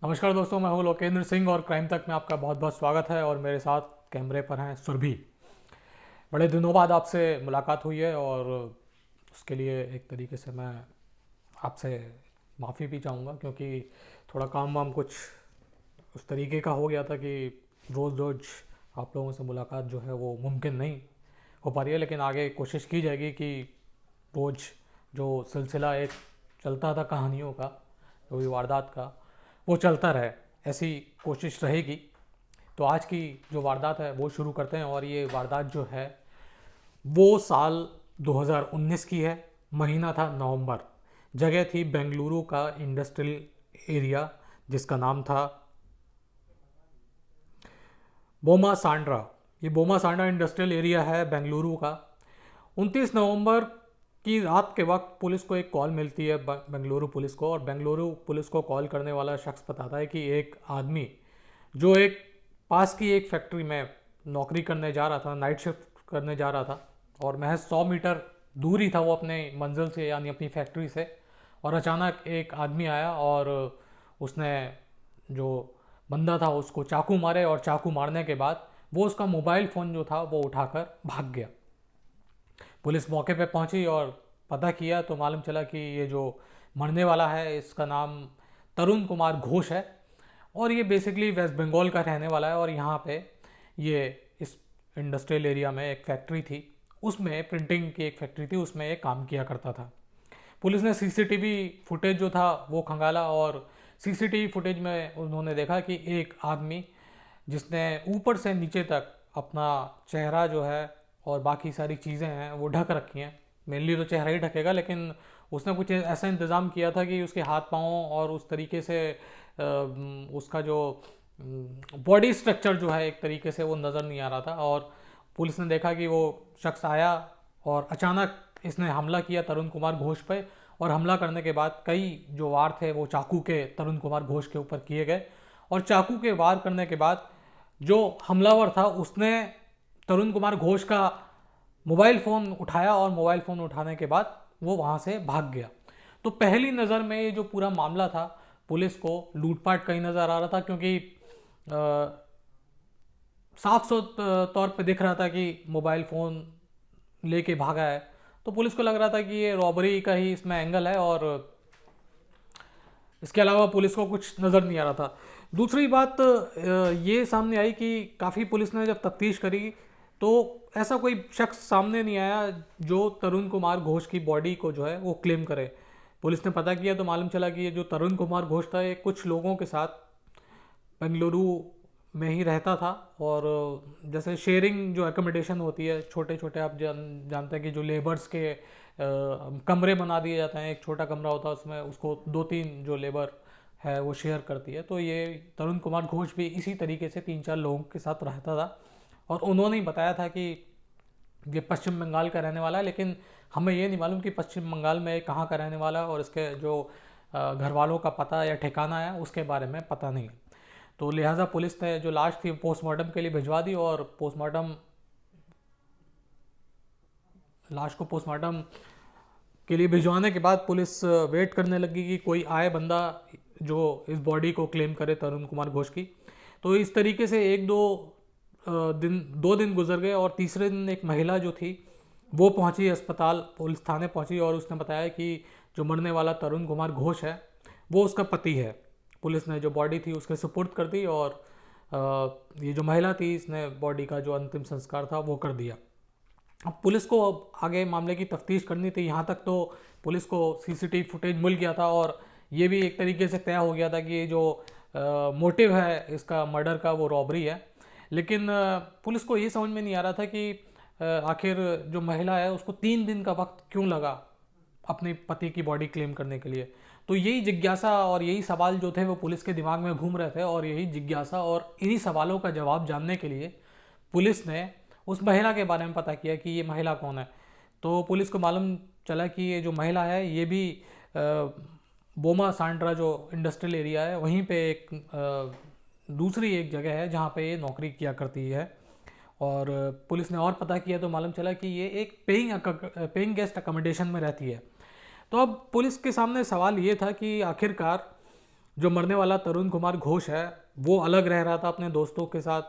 नमस्कार दोस्तों, मैं हूं लोकेंद्र सिंह और क्राइम तक में आपका बहुत बहुत स्वागत है। और मेरे साथ कैमरे पर हैं सुरभि। बड़े दिनों बाद आपसे मुलाकात हुई है और उसके लिए एक तरीके से मैं आपसे माफ़ी भी चाहूँगा, क्योंकि थोड़ा काम वाम कुछ उस तरीके का हो गया था कि रोज़ रोज़ आप लोगों से मुलाकात जो है वो मुमकिन नहीं हो पा रही है। लेकिन आगे कोशिश की जाएगी कि रोज़ जो सिलसिला एक चलता था कहानियों का, जो भी वारदात का, वो चलता रहे, ऐसी कोशिश रहेगी। तो आज की जो वारदात है वो शुरू करते हैं। और ये वारदात जो है वो साल 2019 की है। महीना था नवंबर। जगह थी बेंगलुरु का इंडस्ट्रियल एरिया, जिसका नाम था बोमा सांड्रा। ये बोमा सांड्रा इंडस्ट्रियल एरिया है बेंगलुरु का। 29 नवंबर की रात के वक्त पुलिस को एक कॉल मिलती है, बेंगलुरु पुलिस को। और बेंगलुरु पुलिस को कॉल करने वाला शख्स बताता है कि एक आदमी जो एक पास की एक फैक्ट्री में नौकरी करने जा रहा था, नाइट शिफ्ट करने जा रहा था, और महज 100 मीटर दूर ही था वो अपने मंजिल से, यानी अपनी फैक्ट्री से। और अचानक एक आदमी आया और उसने जो बंदा था उसको चाकू मारे, और चाकू मारने के बाद वो उसका मोबाइल फ़ोन जो था वो उठाकर भाग गया। पुलिस मौके पे पहुंची और पता किया तो मालूम चला कि ये जो मरने वाला है इसका नाम तरुण कुमार घोष है। और ये बेसिकली वेस्ट बंगाल का रहने वाला है। और यहाँ पे ये इस इंडस्ट्रियल एरिया में एक फैक्ट्री थी, उसमें प्रिंटिंग की एक फैक्ट्री थी, उसमें ये काम किया करता था। पुलिस ने सीसीटीवी फुटेज जो था वो खंगाला, और सीसीटीवी फुटेज में उन्होंने देखा कि एक आदमी जिसने ऊपर से नीचे तक अपना चेहरा जो है और बाकी सारी चीज़ें हैं वो ढक रखी हैं। मेनली तो चेहरा ही ढकेगा, लेकिन उसने कुछ ऐसा इंतज़ाम किया था कि उसके हाथ पाँव और उस तरीके से उसका जो बॉडी स्ट्रक्चर जो है एक तरीके से वो नज़र नहीं आ रहा था। और पुलिस ने देखा कि वो शख्स आया और अचानक इसने हमला किया तरुण कुमार घोष पे। और हमला करने के बाद कई जो वार थे वो चाकू के तरुण कुमार घोष के ऊपर किए गए। और चाकू के वार करने के बाद जो हमलावर था उसने तरुण कुमार घोष का मोबाइल फ़ोन उठाया, और मोबाइल फ़ोन उठाने के बाद वो वहाँ से भाग गया। तो पहली नज़र में ये जो पूरा मामला था, पुलिस को लूटपाट का ही नज़र आ रहा था, क्योंकि साफ तौर पे दिख रहा था कि मोबाइल फ़ोन लेके भागा है। तो पुलिस को लग रहा था कि ये रॉबरी का ही इसमें एंगल है, और इसके अलावा पुलिस को कुछ नज़र नहीं आ रहा था। दूसरी बात ये सामने आई कि काफ़ी पुलिस ने जब तफ्तीश करी तो ऐसा कोई शख्स सामने नहीं आया जो तरुण कुमार घोष की बॉडी को जो है वो क्लेम करे। पुलिस ने पता किया तो मालूम चला कि ये जो तरुण कुमार घोष था ये कुछ लोगों के साथ बेंगलुरु में ही रहता था। और जैसे शेयरिंग जो एकोमोडेशन होती है, छोटे छोटे आप जानते हैं कि जो लेबर्स के कमरे बना दिए जाते हैं, एक छोटा कमरा होता है उसमें उसको दो तीन जो लेबर है वो शेयर करती है। तो ये तरुण कुमार घोष भी इसी तरीके से तीन चार लोगों के साथ रहता था। और उन्होंने ही बताया था कि ये पश्चिम बंगाल का रहने वाला है, लेकिन हमें ये नहीं मालूम कि पश्चिम बंगाल में कहाँ का रहने वाला है, और इसके जो घर वालों का पता या ठिकाना है उसके बारे में पता नहीं। तो लिहाजा पुलिस ने जो लाश थी पोस्टमार्टम के लिए भिजवा दी। और लाश को पोस्टमार्टम के लिए भिजवाने के बाद पुलिस वेट करने लगी कि कोई आए बंदा जो इस बॉडी को क्लेम करे तरुण कुमार घोष की। तो इस तरीके से एक दो दिन गुजर गए, और तीसरे दिन एक महिला जो थी वो पहुंची अस्पताल, पुलिस थाने पहुंची, और उसने बताया कि जो मरने वाला तरुण कुमार घोष है वो उसका पति है। पुलिस ने जो बॉडी थी उसके सुपुर्द कर दी, और ये जो महिला थी इसने बॉडी का जो अंतिम संस्कार था वो कर दिया। अब पुलिस को अब आगे मामले की तफ्तीश करनी थी। यहाँ तक तो पुलिस को सीसीटीवी फुटेज मिल गया था, और ये भी एक तरीके से तय हो गया था कि ये जो मोटिव है इसका मर्डर का वो रॉबरी है। लेकिन पुलिस को ये समझ में नहीं आ रहा था कि आखिर जो महिला है उसको 3 दिन का वक्त क्यों लगा अपने पति की बॉडी क्लेम करने के लिए। तो यही जिज्ञासा और यही सवाल जो थे वो पुलिस के दिमाग में घूम रहे थे, और यही जिज्ञासा और इन्हीं सवालों का जवाब जानने के लिए पुलिस ने उस महिला के बारे में पता किया कि ये महिला कौन है। तो पुलिस को मालूम चला कि ये जो महिला है ये भी बोमा सांड्रा जो इंडस्ट्रियल एरिया है वहीं पे एक दूसरी एक जगह है जहाँ पे ये नौकरी किया करती है। और पुलिस ने और पता किया तो मालूम चला कि ये एक पेइंग गेस्ट अकोमोडेशन में रहती है। तो अब पुलिस के सामने सवाल ये था कि आखिरकार जो मरने वाला तरुण कुमार घोष है वो अलग रह रहा था अपने दोस्तों के साथ,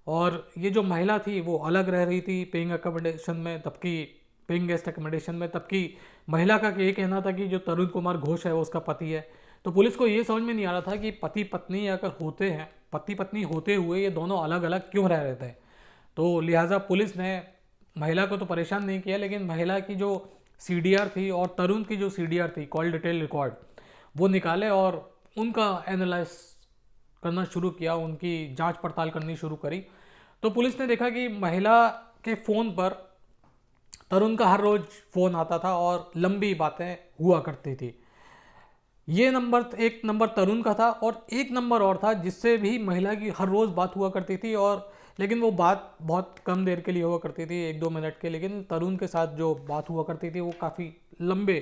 और ये जो महिला थी वो अलग रह रही थी पेइंग अकोमोडेशन में, तबकि पेइंग गेस्ट अकोमोडेशन में, तबकि महिला का ये कहना था कि जो तरुण कुमार घोष है वो उसका पति है। तो पुलिस को ये समझ में नहीं आ रहा था कि पति पत्नी अगर होते हैं, पति पत्नी होते हुए ये दोनों अलग अलग क्यों रह रहे थे। तो लिहाजा पुलिस ने महिला को तो परेशान नहीं किया, लेकिन महिला की जो सीडीआर थी और तरुण की जो सीडीआर थी, कॉल डिटेल रिकॉर्ड, वो निकाले और उनका एनालाइज करना शुरू किया, उनकी जांच पड़ताल करनी शुरू करी। तो पुलिस ने देखा कि महिला के फ़ोन पर तरुण का हर रोज़ फ़ोन आता था और लंबी बातें हुआ करती थी। ये नंबर, एक नंबर तरुण का था और एक नंबर और था जिससे भी महिला की हर रोज़ बात हुआ करती थी, और लेकिन वो बात बहुत कम देर के लिए हुआ करती थी, 1-2 मिनट के। लेकिन तरुण के साथ जो बात हुआ करती थी वो काफ़ी लंबे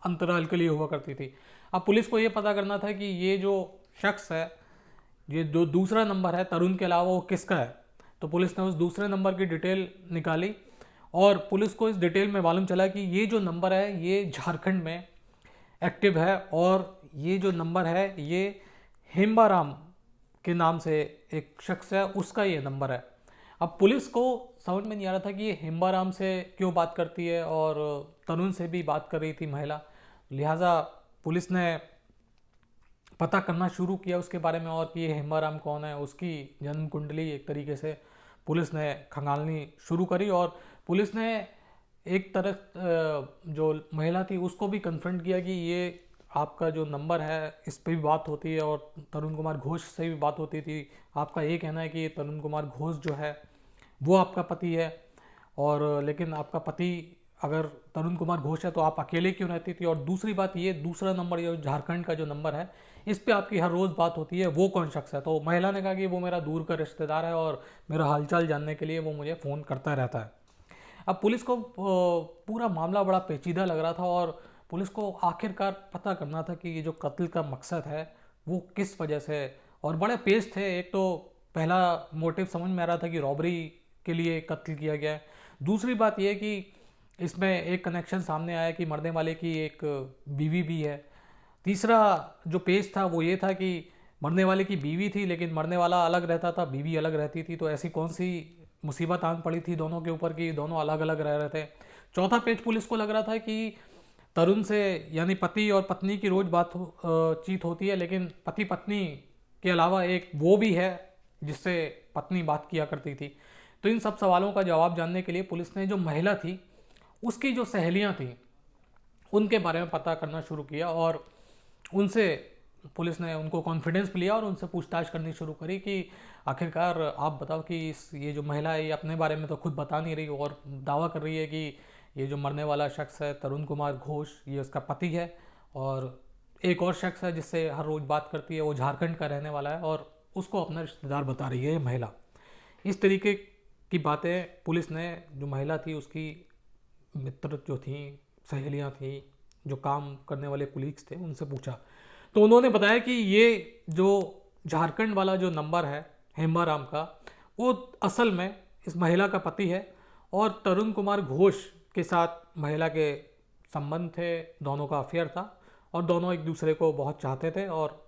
अंतराल के लिए हुआ करती थी। अब पुलिस को ये पता करना था कि ये जो शख्स है, ये जो दूसरा नंबर है तरुण के अलावा, वो किसका है। तो पुलिस ने उस दूसरे नंबर की डिटेल निकाली और पुलिस को इस डिटेल में मालूम चला कि ये जो नंबर है ये झारखंड में एक्टिव है, और ये जो नंबर है ये हेम्बाराम के नाम से एक शख्स है, उसका ये नंबर है। अब पुलिस को समझ में नहीं आ रहा था कि ये हेम्बाराम से क्यों बात करती है और तरुण से भी बात कर रही थी महिला। लिहाजा पुलिस ने पता करना शुरू किया उसके बारे में, और कि ये हेम्बाराम कौन है, उसकी जन्म कुंडली एक तरीके से पुलिस ने खंगालनी शुरू करी। और पुलिस ने एक तरह जो महिला थी उसको भी कन्फ्रंट किया कि ये आपका जो नंबर है इस पे भी बात होती है और तरुण कुमार घोष से भी बात होती थी। आपका ये कहना है कि ये तरुण कुमार घोष जो है वो आपका पति है, और लेकिन आपका पति अगर तरुण कुमार घोष है तो आप अकेले क्यों रहती थी। और दूसरी बात, ये दूसरा नंबर, ये झारखंड का जो नंबर है इस पे आपकी हर रोज़ बात होती है, वो कौन शख्स है। तो महिला ने कहा कि वो मेरा दूर का रिश्तेदार है और मेरा हालचाल जानने के लिए वो मुझे फ़ोन करता रहता है। अब पुलिस को पूरा मामला बड़ा पेचीदा लग रहा था, और पुलिस को आखिरकार पता करना था कि ये जो कत्ल का मकसद है वो किस वजह से है। और बड़े पेश थे। एक तो पहला मोटिव समझ में आ रहा था कि रॉबरी के लिए कत्ल किया गया है। दूसरी बात यह कि इसमें एक कनेक्शन सामने आया कि मरने वाले की एक बीवी भी है। तीसरा जो पेश था वो ये था कि मरने वाले की बीवी थी, लेकिन मरने वाला अलग रहता था, बीवी अलग रहती थी। तो ऐसी कौन सी मुसीबत आन पड़ी थी दोनों के ऊपर कि दोनों अलग अलग रह रहे थे। चौथा पेज पुलिस को लग रहा था कि तरुण से, यानी पति और पत्नी की रोज़ बातचीत होती है, लेकिन पति पत्नी के अलावा एक वो भी है जिससे पत्नी बात किया करती थी। तो इन सब सवालों का जवाब जानने के लिए पुलिस ने जो महिला थी उसकी जो सहेलियां थी उनके बारे में पता करना शुरू किया, और उनसे पुलिस ने उनको कॉन्फिडेंस लिया और उनसे पूछताछ करनी शुरू करी कि आखिरकार आप बताओ कि ये जो महिला है ये अपने बारे में तो खुद बता नहीं रही और दावा कर रही है कि ये जो मरने वाला शख्स है तरुण कुमार घोष ये उसका पति है, और एक और शख्स है जिससे हर रोज़ बात करती है वो झारखंड का रहने वाला है और उसको अपना रिश्तेदार बता रही है ये महिला। इस तरीके की बातें पुलिस ने जो महिला थी उसकी मित्र जो थी, सहेलियां थी, जो काम करने वाले कुलीग्स थे, उनसे पूछा। तो उन्होंने बताया कि ये जो झारखंड वाला जो नंबर है हेम्बाराम का, वो असल में इस महिला का पति है, और तरुण कुमार घोष के साथ महिला के संबंध थे, दोनों का अफेयर था और दोनों एक दूसरे को बहुत चाहते थे। और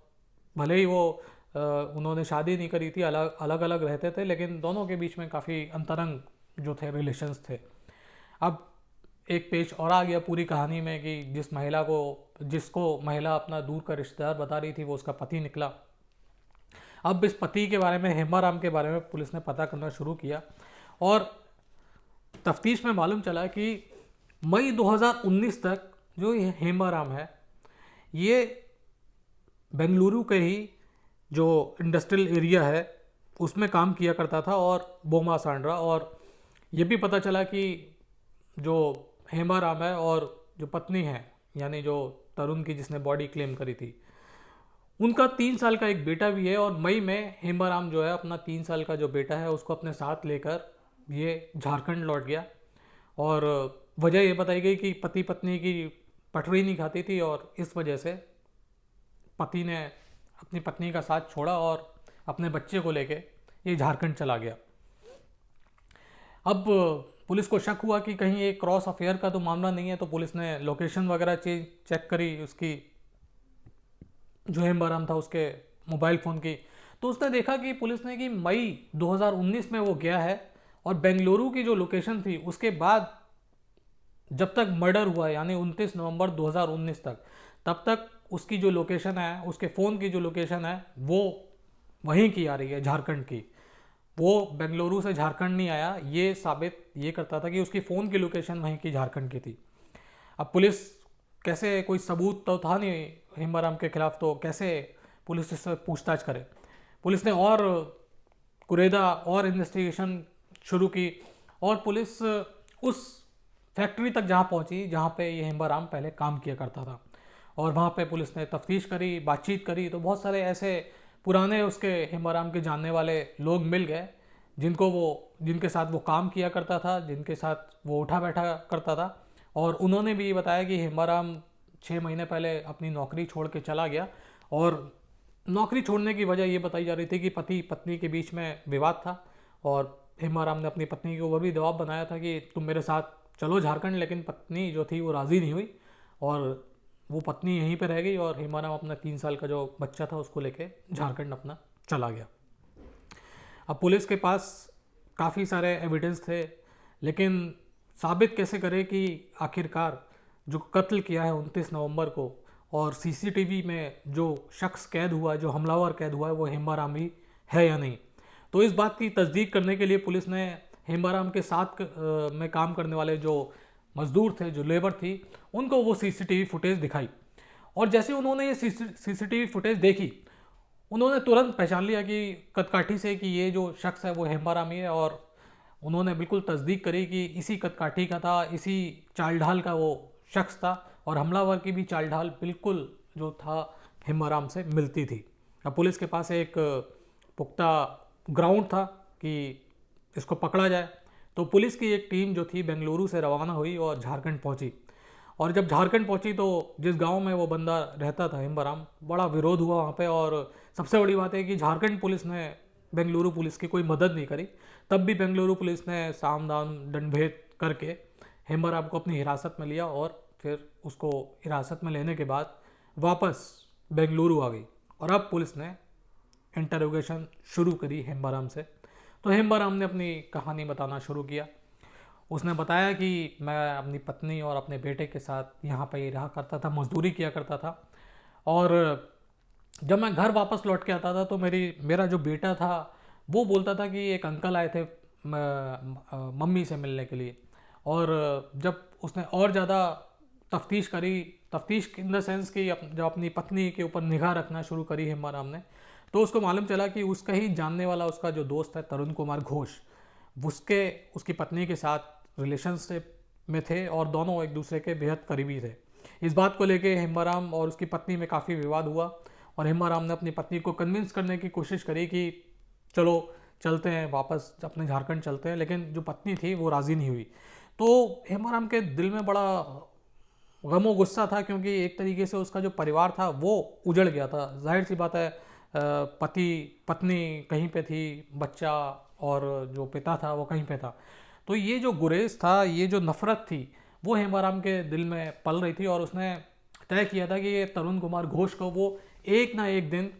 भले ही वो उन्होंने शादी नहीं करी थी, अलग अलग अलग रहते थे, लेकिन दोनों के बीच में काफ़ी अंतरंग जो थे रिलेशंस थे। अब एक पेज और आ गया पूरी कहानी में कि जिसको महिला अपना दूर का रिश्तेदार बता रही थी वो उसका पति निकला। अब इस पति के बारे में, हेम्बाराम के बारे में पुलिस ने पता करना शुरू किया, और तफ्तीश में मालूम चला कि मई 2019 तक जो ये हेम्बाराम है ये बेंगलुरु के ही जो इंडस्ट्रियल एरिया है उसमें काम किया करता था, और बोमा सांड्रा। और ये भी पता चला कि जो हेम्बाराम है और जो पत्नी है, यानी जो तरुण की जिसने बॉडी क्लेम करी थी, उनका 3 साल का एक बेटा भी है। और मई में हेम्बाराम जो है अपना 3 साल का जो बेटा है उसको अपने साथ लेकर ये झारखंड लौट गया। और वजह ये बताई गई कि पति पत्नी की पटरी नहीं खाती थी, और इस वजह से पति ने अपनी पत्नी का साथ छोड़ा और अपने बच्चे को लेके ये झारखंड चला गया। अब पुलिस को शक हुआ कि कहीं एक क्रॉस अफेयर का तो मामला नहीं है, तो पुलिस ने लोकेशन वगैरह चेक करी उसकी, जो हेम्बाराम था उसके मोबाइल फ़ोन की। तो उसने देखा कि पुलिस ने कि मई 2019 में वो गया है, और बेंगलुरु की जो लोकेशन थी उसके बाद जब तक मर्डर हुआ यानी 29 नवंबर 2019 तक, तब तक उसकी जो लोकेशन है, उसके फ़ोन की जो लोकेशन है वो वहीं की आ रही है, झारखंड की। वो बेंगलुरु से झारखंड नहीं आया, ये साबित ये करता था कि उसकी फ़ोन की लोकेशन वहीं की झारखंड की थी। अब पुलिस कैसे, कोई सबूत तो था नहीं हेम्बाराम के खिलाफ, तो कैसे पुलिस इससे पूछताछ करे। पुलिस ने और कुरेदा और इन्वेस्टिगेशन शुरू की, और पुलिस उस फैक्ट्री तक जहाँ पहुँची जहाँ पे ये हेम्बाराम पहले काम किया करता था, और वहाँ पे पुलिस ने तफ्तीश करी, बातचीत करी, तो बहुत सारे ऐसे पुराने उसके हेम्बाराम के जानने वाले लोग मिल गए जिनके साथ वो काम किया करता था, जिनके साथ वो उठा बैठा करता था। और उन्होंने भी ये बताया कि हेम्बाराम 6 महीने पहले अपनी नौकरी छोड़ के चला गया, और नौकरी छोड़ने की वजह ये बताई जा रही थी कि पति पत्नी के बीच में विवाद था, और हेम्बाराम ने अपनी पत्नी के ऊपर भी दबाव बनाया था कि तुम मेरे साथ चलो झारखंड, लेकिन पत्नी जो थी वो राज़ी नहीं हुई, और वो पत्नी यहीं पे रह गई, और हेम्बाराम अपना 3 साल का जो बच्चा था उसको लेके झारखंड अपना चला गया। अब पुलिस के पास काफ़ी सारे एविडेंस थे, लेकिन साबित कैसे करे कि आखिरकार जो कत्ल किया है 29 नवंबर को, और सीसीटीवी में जो शख्स कैद हुआ, जो हमलावर कैद हुआ है, वो हेम्बाराम ही है या नहीं। तो इस बात की तस्दीक करने के लिए पुलिस ने हेम्बाराम के साथ में काम करने वाले जो मजदूर थे, जो लेबर थी, उनको वो सीसीटीवी फुटेज दिखाई। और जैसे उन्होंने ये सीसीटीवी फुटेज देखी, उन्होंने तुरंत पहचान लिया कि कदकाठी से कि ये जो शख्स है वो हेम्बाराम ही है, और उन्होंने बिल्कुल तस्दीक करी कि इसी कदकाठी का था, इसी चाल ढाल का वो शख्स था, और हमलावर की भी चाल ढाल बिल्कुल जो था हेम्बाराम से मिलती थी। अब पुलिस के पास एक पुख्ता ग्राउंड था कि इसको पकड़ा जाए। तो पुलिस की एक टीम जो थी बेंगलुरु से रवाना हुई और झारखंड पहुंची। और जब झारखंड पहुंची तो जिस गांव में वो बंदा रहता था हेम्बाराम, बड़ा विरोध हुआ वहाँ पे। और सबसे बड़ी बात है कि झारखंड पुलिस ने बेंगलुरु पुलिस की कोई मदद नहीं करी। तब भी बेंगलुरु पुलिस ने साम दाम दंडभेद करके हेम्बाराम को अपनी हिरासत में लिया, और फिर उसको हिरासत में लेने के बाद वापस बेंगलुरु आ गई। और अब पुलिस ने इंटरोगेशन शुरू करी हेम्बाराम से। तो हेम्बाराम ने अपनी कहानी बताना शुरू किया। उसने बताया कि मैं अपनी पत्नी और अपने बेटे के साथ यहाँ पे रहा करता था, मजदूरी किया करता था, और जब मैं घर वापस लौट के आता था तो मेरा जो बेटा था वो बोलता था कि एक अंकल आए थे मम्मी से मिलने के लिए। और जब उसने और ज़्यादा तफ्तीश करी, तफ्तीश इन द सेंस कि जब अपनी पत्नी के ऊपर निगाह रखना शुरू करी हेम्बाराम ने, तो उसको मालूम चला कि उसका ही जानने वाला उसका जो दोस्त है तरुण कुमार घोष, उसकी पत्नी के साथ रिलेशनशिप में थे, और दोनों एक दूसरे के बेहद करीबी थे। इस बात को लेके हेम्बाराम और उसकी पत्नी में काफ़ी विवाद हुआ, और हेम्बाराम ने अपनी पत्नी को कन्विंस करने की कोशिश करी कि चलो चलते हैं, वापस अपने झारखंड चलते हैं, लेकिन जो पत्नी थी वो राज़ी नहीं हुई। तो हेम्बाराम के दिल में बड़ा गमो गुस्सा था, क्योंकि एक तरीके से उसका जो परिवार था वो उजड़ गया था। जाहिर सी बात है, पति पत्नी कहीं पे थी, बच्चा और जो पिता था वो कहीं पे था। तो ये जो गुरेज था, ये जो नफ़रत थी, वो हेम्बाराम के दिल में पल रही थी, और उसने तय किया था कि ये तरुण कुमार घोष को वो एक ना एक दिन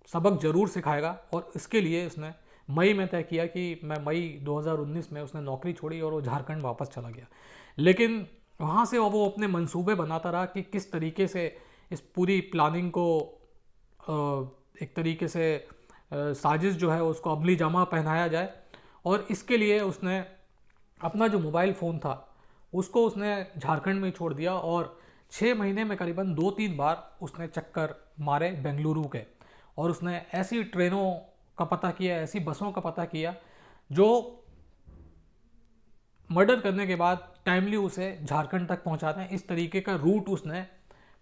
सबक ज़रूर सिखाएगा। और इसके लिए उसने मई में तय किया कि मई 2019 में उसने नौकरी छोड़ी और वो झारखंड वापस चला गया। लेकिन वहाँ से वो अपने मंसूबे बनाता रहा कि किस तरीके से इस पूरी प्लानिंग को एक तरीके से साजिश जो है उसको अमली जामा पहनाया जाए। और इसके लिए उसने अपना जो मोबाइल फ़ोन था उसको उसने झारखंड में ही छोड़ दिया, और 6 महीने में करीबन 2-3 बार उसने चक्कर मारे बेंगलुरु के, और उसने ऐसी ट्रेनों का पता किया, ऐसी बसों का पता किया जो मर्डर करने के बाद टाइमली उसे झारखंड तक पहुंचा दें। इस तरीके का रूट उसने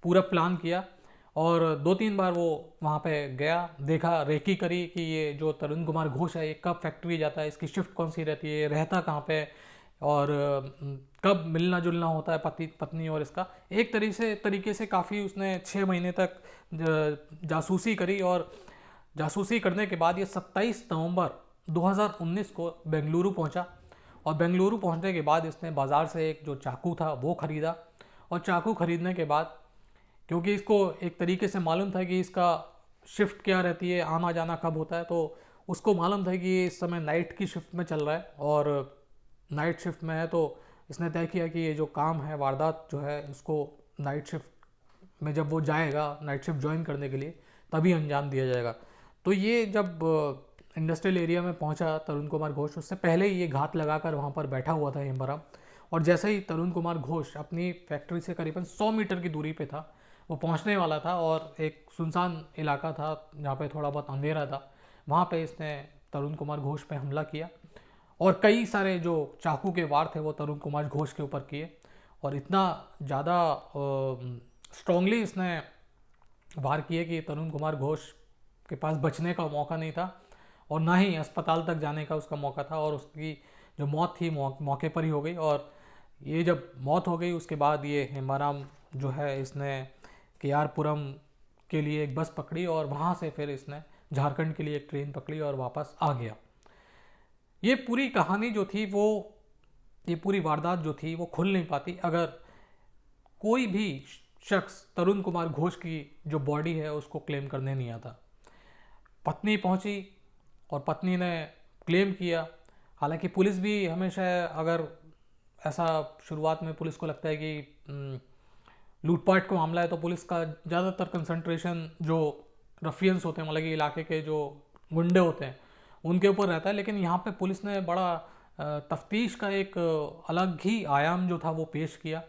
पूरा प्लान किया, और 2-3 बार वो वहाँ पे गया, देखा, रेकी करी कि ये जो तरुण कुमार घोष है ये कब फैक्ट्री जाता है, इसकी शिफ्ट कौन सी रहती है, रहता कहाँ पे, और कब मिलना जुलना होता है पति पत्नी और इसका। एक तरीके से काफ़ी उसने 6 महीने तक जासूसी करी। और जासूसी करने के बाद ये 27 नवंबर 2019 को बेंगलुरु पहुंचा, और बेंगलुरु पहुंचने के बाद इसने बाज़ार से एक जो चाकू था वो ख़रीदा, और चाकू ख़रीदने के बाद क्योंकि इसको एक तरीके से मालूम था कि इसका शिफ्ट क्या रहती है, आना जाना कब होता है, तो उसको मालूम था कि ये इस समय नाइट की शिफ्ट में चल रहा है और नाइट शिफ्ट में है, तो इसने तय किया कि ये जो काम है, वारदात जो है, उसको नाइट शिफ्ट में जब वो जाएगा नाइट शिफ्ट ज्वाइन करने के लिए तभी अंजाम दिया जाएगा। तो ये जब इंडस्ट्रियल एरिया में पहुंचा तरुण कुमार घोष, उससे पहले ही ये घात लगाकर वहाँ पर बैठा हुआ था हेम्बराम। और जैसे ही तरुण कुमार घोष अपनी फैक्ट्री से करीबन 100 मीटर की दूरी पे था, वो पहुंचने वाला था और एक सुनसान इलाका था जहाँ पे थोड़ा बहुत अंधेरा था, वहाँ पे इसने तरुण कुमार घोष पे हमला किया और कई सारे जो चाकू के वार थे वो तरुण कुमार घोष के ऊपर किए। और इतना ज़्यादा स्ट्रांगली इसने वार किए कि तरुण कुमार घोष के पास बचने का मौका नहीं था और ना ही अस्पताल तक जाने का उसका मौका था, और उसकी जो मौत थी मौके पर ही हो गई। और ये जब मौत हो गई उसके बाद ये हेम्बाराम जो है, इसने केआरपुरम के लिए एक बस पकड़ी और वहाँ से फिर इसने झारखंड के लिए एक ट्रेन पकड़ी और वापस आ गया। ये पूरी कहानी जो थी वो, ये पूरी वारदात जो थी वो खुल नहीं पाती अगर कोई भी शख्स तरुण कुमार घोष की जो बॉडी है उसको क्लेम करने नहीं आता। पत्नी पहुंची और पत्नी ने क्लेम किया। हालांकि पुलिस भी हमेशा, अगर ऐसा शुरुआत में पुलिस को लगता है कि लूटपाट का मामला है, तो पुलिस का ज़्यादातर कंसंट्रेशन जो रफियंस होते हैं, मतलब कि इलाके के जो गुंडे होते हैं, उनके ऊपर रहता है। लेकिन यहाँ पे पुलिस ने बड़ा तफ्तीश का एक अलग ही आयाम जो था वो पेश किया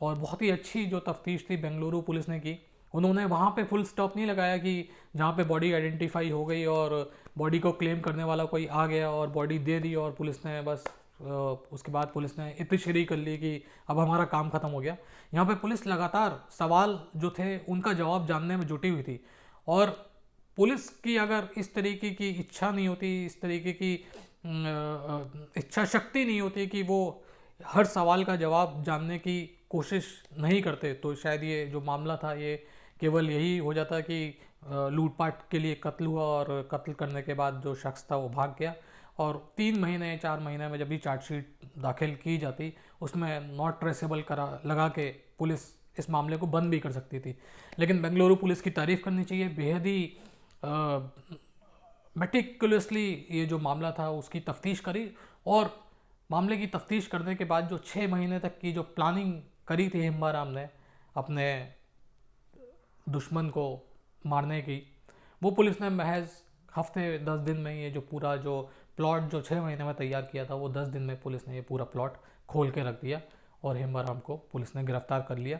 और बहुत ही अच्छी जो तफ्तीश थी बेंगलुरु पुलिस ने की। उन्होंने वहाँ पे फुल स्टॉप नहीं लगाया कि जहाँ पे बॉडी आइडेंटिफाई हो गई और बॉडी को क्लेम करने वाला कोई आ गया और बॉडी दे दी और पुलिस ने बस उसके बाद पुलिस ने इत्तशरी कर ली कि अब हमारा काम ख़त्म हो गया। यहाँ पे पुलिस लगातार सवाल जो थे उनका जवाब जानने में जुटी हुई थी। और पुलिस की अगर इस तरीके की इच्छा नहीं होती, इस तरीके की इच्छा शक्ति नहीं होती कि वो हर सवाल का जवाब जानने की कोशिश नहीं करते, तो शायद ये जो मामला था ये केवल यही हो जाता कि लूटपाट के लिए कत्ल हुआ और कत्ल करने के बाद जो शख्स था वो भाग गया। और 3 महीने 4 महीने में जब भी चार्जशीट दाखिल की जाती उसमें नॉट ट्रेसेबल करा लगा के पुलिस इस मामले को बंद भी कर सकती थी। लेकिन बेंगलुरु पुलिस की तारीफ़ करनी चाहिए, बेहद ही मेटिकुलसली ये जो मामला था उसकी तफ्तीश करी और मामले की तफ्तीश करने के बाद जो 6 महीने तक की जो प्लानिंग करी थी हेम्बाराम ने अपने दुश्मन को मारने की, वो पुलिस ने महज हफ्ते 10 दिन में ये जो पूरा जो प्लॉट जो 6 महीने में तैयार किया था वो 10 दिन में पुलिस ने ये पूरा प्लॉट खोल के रख दिया और हेम्बाराम को पुलिस ने गिरफ्तार कर लिया।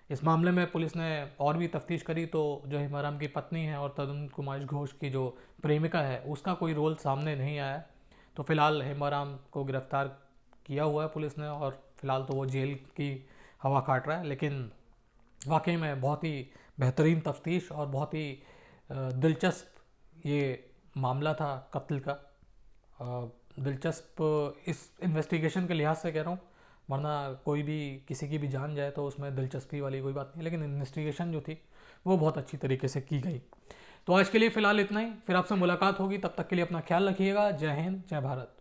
इस मामले में पुलिस ने और भी तफ्तीश करी तो जो हेम्बाराम की पत्नी है और तरुण कुमार घोष की जो प्रेमिका है उसका कोई रोल सामने नहीं आया। तो फिलहाल हेम्बाराम को गिरफ्तार किया हुआ है पुलिस ने और फिलहाल तो वो जेल की हवा काट रहा है। लेकिन वाकई में बहुत ही बेहतरीन तफ्तीश और बहुत ही दिलचस्प ये मामला था कत्ल का। दिलचस्प इस इन्वेस्टिगेशन के लिहाज से कह रहा हूँ, वरना कोई भी किसी की भी जान जाए तो उसमें दिलचस्पी वाली कोई बात नहीं, लेकिन इन्वेस्टिगेशन जो थी वो बहुत अच्छी तरीके से की गई। तो आज के लिए फ़िलहाल इतना ही, फिर आपसे मुलाकात होगी, तब तक के लिए अपना ख्याल रखिएगा। जय हिंद, जय भारत।